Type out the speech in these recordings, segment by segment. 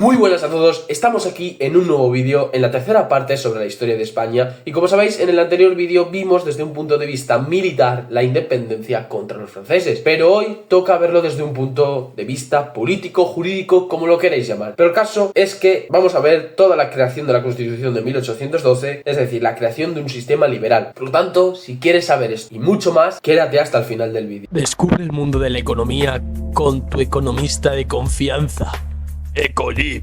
Muy buenas a todos, estamos aquí en un nuevo vídeo, en la tercera parte sobre la historia de España y como sabéis en el anterior vídeo vimos desde un punto de vista militar la independencia contra los franceses, pero hoy toca verlo desde un punto de vista político, jurídico, como lo queréis llamar. Pero el caso es que vamos a ver toda la creación de la Constitución de 1812, es decir, la creación de un sistema liberal. Por lo tanto, si quieres saber esto y mucho más, quédate hasta el final del vídeo. Descubre el mundo de la economía con tu economista de confianza, Ecolib.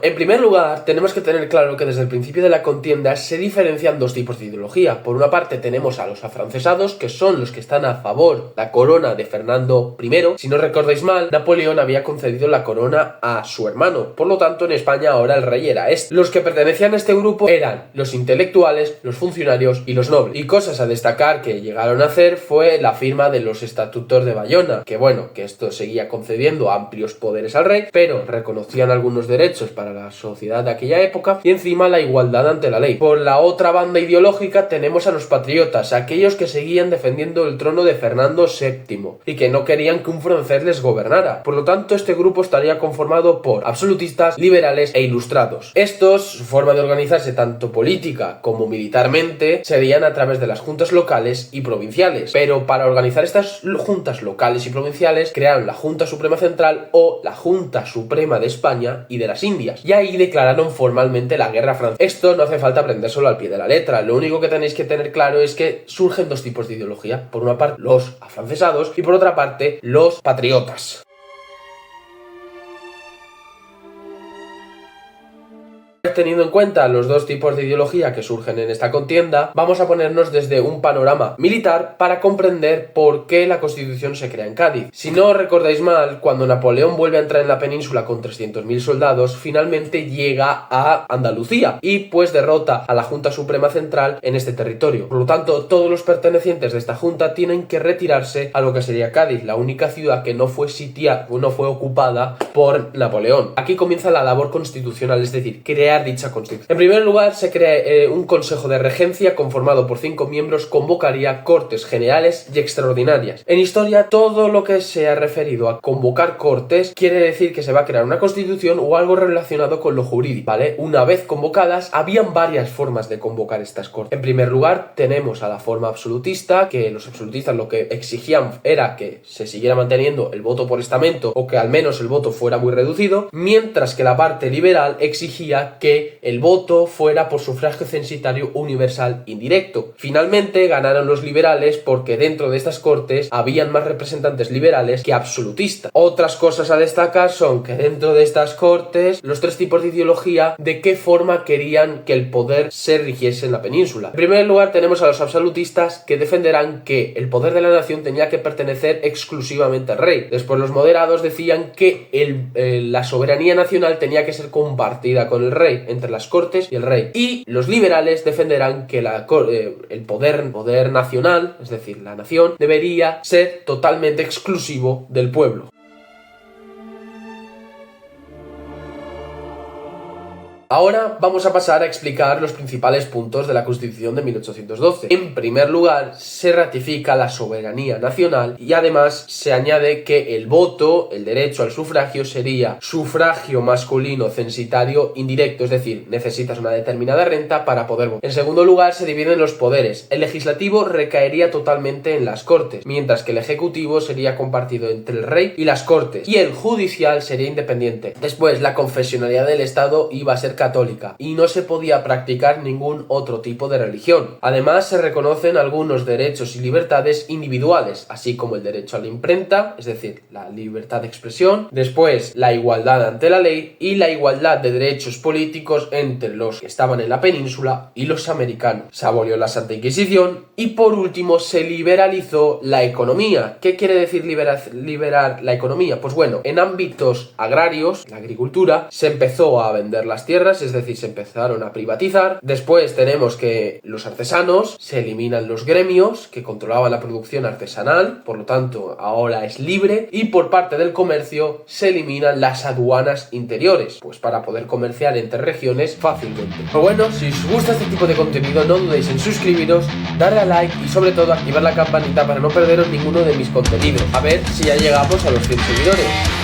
En primer lugar, tenemos que tener claro que desde el principio de la contienda se diferencian dos tipos de ideología. Por una parte tenemos a los afrancesados, que son los que están a favor de la corona de Fernando I. Si no recordáis mal, Napoleón había concedido la corona a su hermano. Por lo tanto, en España ahora el rey era este. Los que pertenecían a este grupo eran los intelectuales, los funcionarios y los nobles. Y cosas a destacar que llegaron a hacer fue la firma de los Estatutos de Bayona, que bueno, que esto seguía concediendo amplios poderes al rey, pero reconocían algunos derechos para la sociedad de aquella época y encima la igualdad ante la ley. Por la otra banda ideológica tenemos a los patriotas, aquellos que seguían defendiendo el trono de Fernando VII y que no querían que un francés les gobernara. Por lo tanto, este grupo estaría conformado por absolutistas, liberales e ilustrados. Estos, su forma de organizarse tanto política como militarmente, serían a través de las juntas locales y provinciales. Pero para organizar estas juntas locales y provinciales crearon la Junta Suprema Central o la Junta Suprema de España y de las Indias. Y ahí declararon formalmente la guerra francesa. Esto no hace falta aprender solo al pie de la letra. Lo único que tenéis que tener claro es que surgen dos tipos de ideología. Por una parte, los afrancesados y por otra parte, los patriotas. Teniendo en cuenta los dos tipos de ideología que surgen en esta contienda, vamos a ponernos desde un panorama militar para comprender por qué la Constitución se crea en Cádiz. Si no recordáis mal, cuando Napoleón vuelve a entrar en la península con 300.000 soldados, finalmente llega a Andalucía y pues derrota a la Junta Suprema Central en este territorio. Por lo tanto, todos los pertenecientes de esta junta tienen que retirarse a lo que sería Cádiz, la única ciudad que no fue sitiada o no fue ocupada por Napoleón. Aquí comienza la labor constitucional, es decir, crear dicha constitución. En primer lugar, se crea un consejo de regencia conformado por 5 miembros, convocaría cortes generales y extraordinarias. En historia, todo lo que se ha referido a convocar cortes quiere decir que se va a crear una constitución o algo relacionado con lo jurídico, ¿vale? Una vez convocadas, habían varias formas de convocar estas cortes. En primer lugar, tenemos a la forma absolutista, que los absolutistas lo que exigían era que se siguiera manteniendo el voto por estamento o que al menos el voto fuera muy reducido, mientras que la parte liberal exigía que el voto fuera por sufragio censitario universal indirecto. Finalmente ganaron los liberales porque dentro de estas cortes habían más representantes liberales que absolutistas. Otras cosas a destacar son que dentro de estas cortes los tres tipos de ideología de qué forma querían que el poder se rigiese en la península. En primer lugar tenemos a los absolutistas que defenderán que el poder de la nación tenía que pertenecer exclusivamente al rey. Después los moderados decían que la soberanía nacional tenía que ser compartida con el rey entre las cortes y el rey. Y los liberales defenderán que el poder nacional, es decir, la nación, debería ser totalmente exclusivo del pueblo. Ahora vamos a pasar a explicar los principales puntos de la Constitución de 1812. En primer lugar, se ratifica la soberanía nacional y además se añade que el voto, el derecho al sufragio, sería sufragio masculino censitario indirecto, es decir, necesitas una determinada renta para poder votar. En segundo lugar, se dividen los poderes. El legislativo recaería totalmente en las Cortes, mientras que el ejecutivo sería compartido entre el rey y las Cortes, y el judicial sería independiente. Después, la confesionalidad del Estado iba a ser católica y no se podía practicar ningún otro tipo de religión. Además, se reconocen algunos derechos y libertades individuales, así como el derecho a la imprenta, es decir, la libertad de expresión, después la igualdad ante la ley y la igualdad de derechos políticos entre los que estaban en la península y los americanos. Se abolió la Santa Inquisición y por último se liberalizó la economía. ¿Qué quiere decir liberar la economía? Pues bueno, en ámbitos agrarios, la agricultura, se empezó a vender las tierras tierras, es decir, se empezaron a privatizar. Después tenemos que los artesanos, se eliminan los gremios que controlaban la producción artesanal, por lo tanto ahora es libre, y por parte del comercio se eliminan las aduanas interiores, pues para poder comerciar entre regiones fácilmente. Pero bueno, si os gusta este tipo de contenido no dudéis en suscribiros, darle a like y sobre todo activar la campanita para no perderos ninguno de mis contenidos. A ver si ya llegamos a los 100 seguidores.